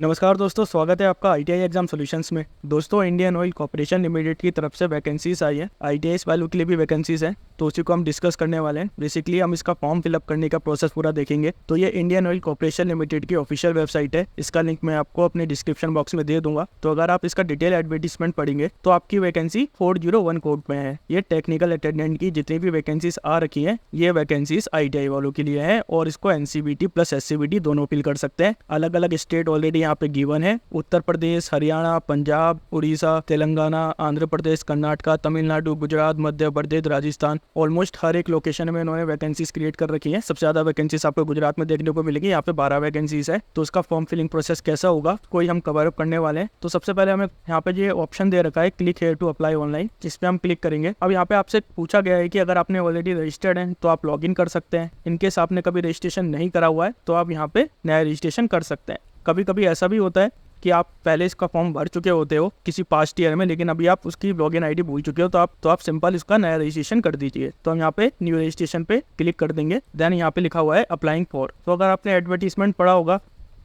नमस्कार दोस्तों, स्वागत है आपका आईटीआई एग्जाम सॉल्यूशंस में। दोस्तों, इंडियन ऑयल कॉर्पोरेशन लिमिटेड की तरफ से वैकेंसीज आई है। आईटीआई वालों के लिए भी वैकेंसीज हैं, तो उसी को हम डिस्कस करने वाले हैं। बेसिकली हम इसका फॉर्म फिलअप करने का प्रोसेस पूरा देखेंगे। तो ये इंडियन ऑयल कॉर्पोरेशन लिमिटेड की ऑफिशियल वेबसाइट है। इसका लिंक मैं आपको अपने डिस्क्रिप्शन बॉक्स में दे दूंगा। तो अगर आप इसका डिटेल एडवर्टीजमेंट पढ़ेंगे तो आपकी वैकेंसी 401 कोड में है। ये टेक्निकल अटेंडेंट की जितनी भी वैकेंसीज आ रखी है, ये वैकेंसीज आईटीआई वालों के लिए है और इसको एनसीबीटी प्लस एससीबीटी दोनों फिल कर सकते हैं। अलग अलग स्टेट ऑलरेडी यहाँ पे गिवन है। उत्तर प्रदेश, हरियाणा, पंजाब, उड़ीसा, तेलंगाना, आंध्र प्रदेश, कर्नाटका, तमिलनाडु, गुजरात, मध्य प्रदेश, राजस्थान, ऑलमोस्ट हर एक लोकेशन में इन्होंने वैकेंसीज क्रिएट कर रखी है। सबसे ज्यादा वैकेंसीज आपको गुजरात में देखने को मिलेगी, यहाँ पे 12 वैकेंसीज है। तो उसका फॉर्म फिलिंग प्रोसेस कैसा होगा कोई हम कवर अप करने वाले हैं। तो सबसे पहले हमें यहाँ पे ये ऑप्शन दे रखा है click here to apply online, जिस पे हम क्लिक करेंगे। अब यहाँ पे आपसे पूछा गया है कि अगर आपने ऑलरेडी रजिस्टर्ड है तो आप लॉग इन कर सकते हैं। इनकेस आपने कभी रजिस्ट्रेशन नहीं करा हुआ है तो आप यहाँ पे नया रजिस्ट्रेशन कर सकते हैं। कभी कभी ऐसा भी होता है कि आप पहले इसका फॉर्म भर चुके होते हो किसी पास्ट ईयर में, लेकिन अभी आप उसकी लॉगिन आईडी भूल चुके हो, तो आप सिंपल इसका नया रजिस्ट्रेशन कर दीजिए। तो हम यहाँ पे न्यू रजिस्ट्रेशन पे क्लिक कर देंगे। देन यहाँ पे लिखा हुआ है अप्लाइंग फॉर। तो अगर आपने एडवर्टीजमेंट पढ़ा होगा,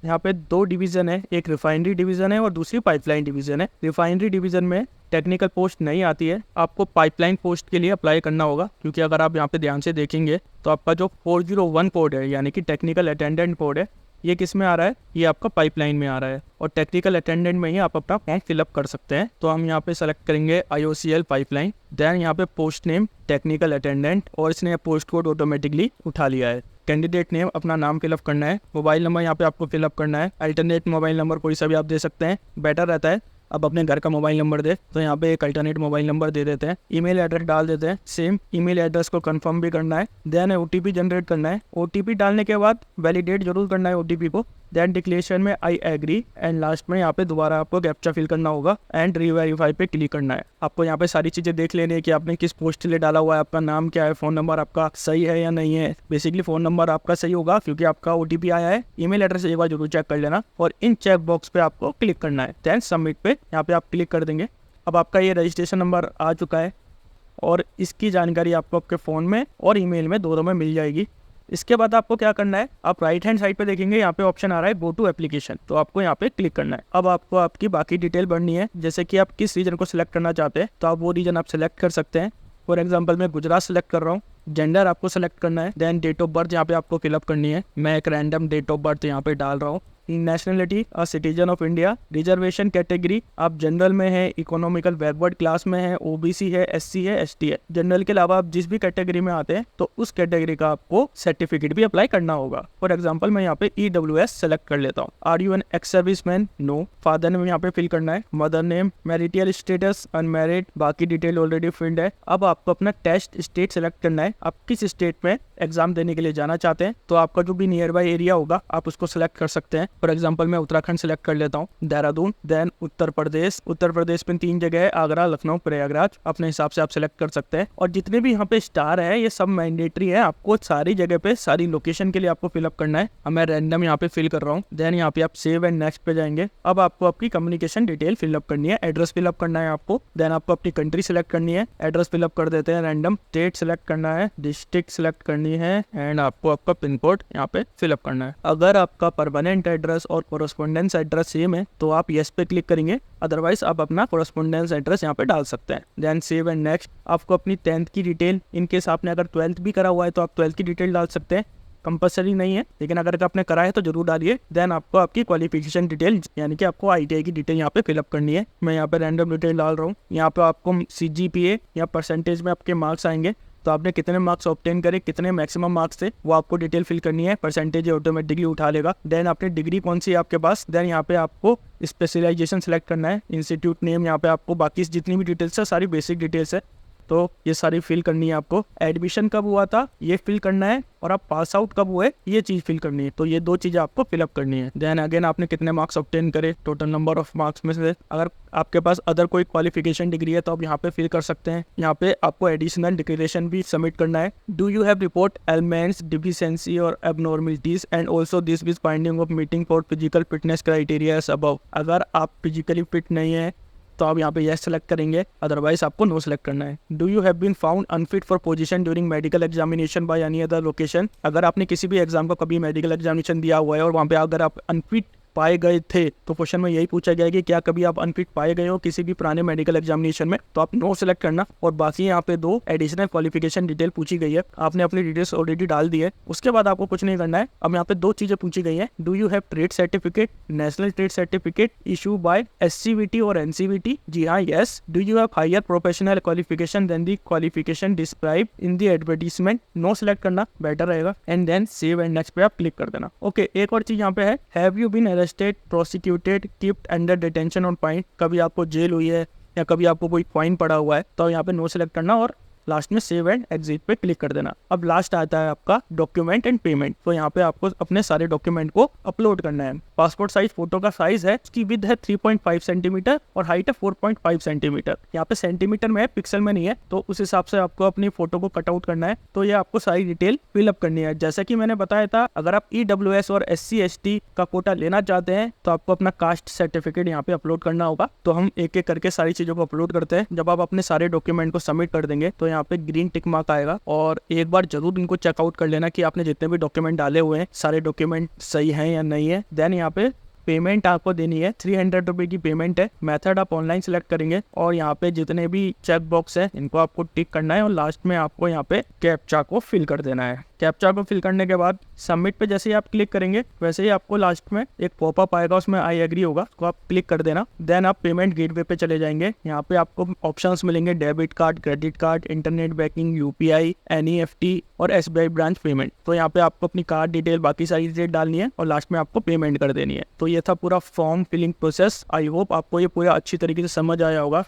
यहाँ पे 2 डिवीजन है, एक रिफाइनरी डिवीजन है और दूसरी पाइपलाइन डिवीजन है। रिफाइनरी डिवीजन में टेक्निकल पोस्ट नहीं आती है, आपको पाइपलाइन पोस्ट के लिए अप्लाई करना होगा। क्योंकि अगर आप यहाँ पे ध्यान से देखेंगे तो आपका जो 401 कोड है, यानी कि टेक्निकल अटेंडेंट कोड है, ये किस में आ रहा है? ये आपका पाइपलाइन में आ रहा है और टेक्निकल अटेंडेंट में ही आप अपना फॉर्म फिलअप कर सकते हैं। तो हम यहाँ पे सेलेक्ट करेंगे IOCL पाइपलाइन। देन यहाँ पे पोस्ट नेम टेक्निकल अटेंडेंट और इसने पोस्ट कोड ऑटोमेटिकली उठा लिया है। कैंडिडेट नेम अपना नाम फिलअप करना है। मोबाइल नंबर यहाँ पे आपको फिलअप करना है। अल्टरनेट मोबाइल नंबर कोई सा भी आप दे सकते हैं, बेटर रहता है। अब अपने घर का मोबाइल नंबर दे, तो यहाँ पे एक अल्टरनेट मोबाइल नंबर दे देते हैं। ईमेल एड्रेस डाल देते हैं। सेम ईमेल एड्रेस को कंफर्म भी करना है। देन OTP जनरेट करना है। OTP डालने के बाद वैलिडेट जरूर करना है OTP को। देन डिक्लेरेशन में आई एग्री एंड लास्ट में यहाँ पे दोबारा आपको कैप्चा फिल करना होगा एंड रीवेरीफाई पे क्लिक करना है। आपको यहाँ पे सारी चीजें देख लेनी है कि आपने किस पोस्ट के लिए डाला हुआ है, आपका नाम क्या है, फोन नंबर आपका सही है या नहीं है। बेसिकली फोन नंबर आपका सही होगा क्योंकि आपका OTP आया है। ईमेल एड्रेस एक बार जरूर चेक कर लेना और इन चेक बॉक्स पे आपको क्लिक करना है। देन सबमिट पे यहाँ पे आप क्लिक कर देंगे। अब आपका ये रजिस्ट्रेशन नंबर आ चुका है और इसकी जानकारी आपको आपके फ़ोन में और ईमेल में दोनों में मिल जाएगी। इसके बाद आपको क्या करना है, आप राइट हैंड साइड पे देखेंगे यहाँ पे ऑप्शन आ रहा है गो टू एप्लीकेशन, तो आपको यहाँ पे क्लिक करना है। अब आपको आपकी बाकी डिटेल भरनी है, जैसे कि आप किस रीजन को सिलेक्ट करना चाहते हैं तो आप वो रीजन आप सिलेक्ट कर सकते हैं। फॉर एग्जाम्पल मैं गुजरात सेलेक्ट कर रहा हूँ। जेंडर आपको सेलेक्ट करना है। देन डेट ऑफ बर्थ यहाँ पे आपको फिलअप करनी है। मैं एक रैंडम डेट ऑफ बर्थ यहाँ पे डाल रहा हूँ। Nationality citizen of India. Reservation category आप जनरल में है, इकोनॉमिकल बैकवर्ड क्लास में है, OBC है, SC है, ST है। जनरल के अलावा आप जिस भी कैटेगरी में आते हैं तो उस कैटेगरी का आपको सर्टिफिकेट भी अप्लाई करना होगा। फॉर एग्जाम्पल मैं यहाँ पे EWS सेलेक्ट कर लेता हूँ। Are you an ex serviceman? No. Father name यहाँ पे फिल करना है। Mother name, marital status unmarried, बाकी डिटेल ऑलरेडी फिल्ड है। अब आपको अपना टेस्ट स्टेट सेलेक्ट करना है। आप किस स्टेट में एग्जाम देने के लिए जाना चाहते हैं, तो आपका जो भी नियर बाई एरिया होगा आप उसको सिलेक्ट कर सकते हैं। फॉर एग्जांपल मैं उत्तराखंड सेलेक्ट कर लेता हूँ, देहरादून। देन उत्तर प्रदेश में 3 जगह है, आगरा, लखनऊ, प्रयागराज। अपने हिसाब से आप सिलेक्ट कर सकते हैं। और जितने भी यहाँ पे स्टार है ये सब मैंडेटरी है, आपको सारी जगह पे सारी लोकेशन के लिए आपको फिलअप करना है। अब मैं रैंडम यहाँ पे फिल कर रहा हूँ। देन यहाँ पे आप सेव एंड नेक्स्ट पे जाएंगे। अब आपको आपकी कम्युनिकेशन डिटेल फिलअप करनी है। एड्रेस फिलअप करना है आपको। देन आपको अपनी कंट्री सिलेक्ट करनी है। एड्रेस फिलअप कर देते हैं रैंडम। स्टेट सिलेक्ट करना है, डिस्ट्रिक्ट सिलेक्ट करनी है एंड आपको आपका पिन कोड यहाँ पे फिलअप करना है। अगर आपका परमानेंट एड्रेस और कोरस्पोंडेंस एड्रेस सेम है तो आप यस पे क्लिक करेंगे, अदरवाइज आप अपना कोरस्पोंडेंस एड्रेस यहाँ पे डाल सकते हैं। Then save and next. आपको अपनी 10th की डिटेल, इनकेस आपने अगर 12th भी करा हुआ है तो आप 12th की डिटेल डाल सकते हैं। कंपलसरी नहीं है, लेकिन अगर आपने करा है तो जरूर डालिए। देन आपको आपकी क्वालिफिकेशन डिटेल, यानी कि आपको ITI की डिटेल यहाँ पे फिलअप करनी है। मैं यहाँ पे रैंडम डिटेल डाल रहा हूँ। यहाँ पे आपको CGPA या परसेंटेज में आपके मार्क्स आएंगे, तो आपने कितने मार्क्स ऑब्टेन करे, कितने मैक्सिमम मार्क्स थे, वो आपको डिटेल फिल करनी है। परसेंटेज ऑटोमेटिकली उठा लेगा। देन आपने डिग्री कौन सी है आपके पास। देन यहाँ पे आपको स्पेशलाइजेशन सेलेक्ट करना है। इंस्टीट्यूट नेम, यहाँ पे आपको बाकी जितनी भी डिटेल्स है सारी बेसिक डिटेल्स है, तो ये सारी फिल करनी है आपको। एडमिशन कब हुआ था ये फिल करना है और आप पास आउट कब हुए ये चीज फिल करनी है। तो ये 2 चीजें आपको फिलअप करनी है। देन अगेन आपने कितने मार्क्स ऑब्टेन करे, टोटल नंबर ऑफ मार्क्स में से। अगर आपके पास अदर कोई क्वालिफिकेशन डिग्री है तो आप यहाँ पे फिल कर सकते हैं। यहाँ पे आपको एडिशनल डिक्लेरेशन भी सबमिट करना है। Do you have report elements deficiency और abnormalities and also this with finding of meeting for physical fitness criteria above. अगर आप फिजिकली फिट नहीं है तो आप यहाँ पे यस सेलेक्ट करेंगे, अदरवाइज आपको नो सेलेक्ट करना है। Do you have been found unfit for position during medical examination by any other location. अगर आपने किसी भी एग्जाम का कभी मेडिकल एग्जामिनेशन दिया हुआ है और वहाँ पे अगर आप अनफिट पाए गए थे, तो क्वेश्चन में यही पूछा गया है कि क्या कभी आप अनफिट पाए गए हो किसी भी पुराने मेडिकल एग्जामिनेशन में, तो आप नो सेलेक्ट करना। और बाकी यहाँ पे 2 एडिशनल क्वालिफिकेशन डिटेल पूछी गई है, आपने अपनी डिटेल्स ऑलरेडी डाल दी है, उसके बाद आपको कुछ नहीं करना है। अब यहाँ पे 2 चीजें पूछी गई है, do you have trade certificate, national trade certificate issue by SCVT और NCVT, जी हाँ yes. Do you have higher professional qualification then the qualification describe in the advertisement, no select करना बेटर रहेगा। And then save and next पे आप click कर देना। Okay, एक और चीज यहाँ पे है, have you been arrested, prosecuted, keeped under detention on fine, कभी आपको जेल हुई है या कभी आपको कोई फाइन पड़ा हुआ है, तो यहाँ पे नो सेलेक्ट करना और लास्ट में सेव एंड एग्जिट पे क्लिक कर देना। अब लास्ट आता है आपका डॉक्यूमेंट एंड पेमेंट, तो यहाँ पे आपको अपने सारे डॉक्यूमेंट को अपलोड करना है। पासपोर्ट साइज फोटो का साइज है, उसकी विड्थ है 3.5 सेंटीमीटर और हाइट है 4.5 सेंटीमीटर। यहाँ पे सेंटीमीटर में है, पिक्सल में नहीं है, तो उस हिसाब से आपको अपनी फोटो को कट आउट करना है। तो ये आपको सारी डिटेल फिलअप करनी है। जैसा कि मैंने बताया था, अगर आप EWS और SC/ST का कोटा लेना चाहते हैं तो आपको अपना कास्ट सर्टिफिकेट यहाँ पे अपलोड करना होगा। तो हम एक एक करके सारी चीजों को अपलोड करते हैं। जब आप अपने सारे डॉक्यूमेंट को सबमिट कर देंगे तो यहाँ पे ग्रीन टिक मार्क आएगा, और एक बार जरूर इनको चेकआउट कर लेना कि आपने जितने भी डॉक्यूमेंट डाले हुए हैं सारे डॉक्यूमेंट सही हैं या नहीं है। देन यहाँ पे पेमेंट आपको देनी है, 300 रुपए की पेमेंट है। मेथड आप ऑनलाइन सेलेक्ट करेंगे और यहाँ पे जितने भी चेक बॉक्स है इनको आपको टिक करना है और लास्ट में आपको यहाँ पे कैप्चा को फिल कर देना है। कैप्चा को फिल करने के बाद सबमिट पे जैसे ही आप क्लिक करेंगे वैसे ही आपको लास्ट में एक पॉपअप आएगा, उसमें आई एग्री होगा, उसको आप क्लिक कर देना। देन आप पेमेंट गेटवे पे चले जाएंगे। यहाँ पे आपको ऑप्शंस मिलेंगे, debit card, credit card, internet banking, UPI, NEFT और SBI ब्रांच पेमेंट। तो यहाँ पे आपको अपनी कार्ड डिटेल, बाकी सारी डिटेल डालनी है और लास्ट में आपको पेमेंट कर देनी है। तो ये था पूरा form filling process. I hope आपको ये पूरा अच्छी तरीके से समझ आया होगा।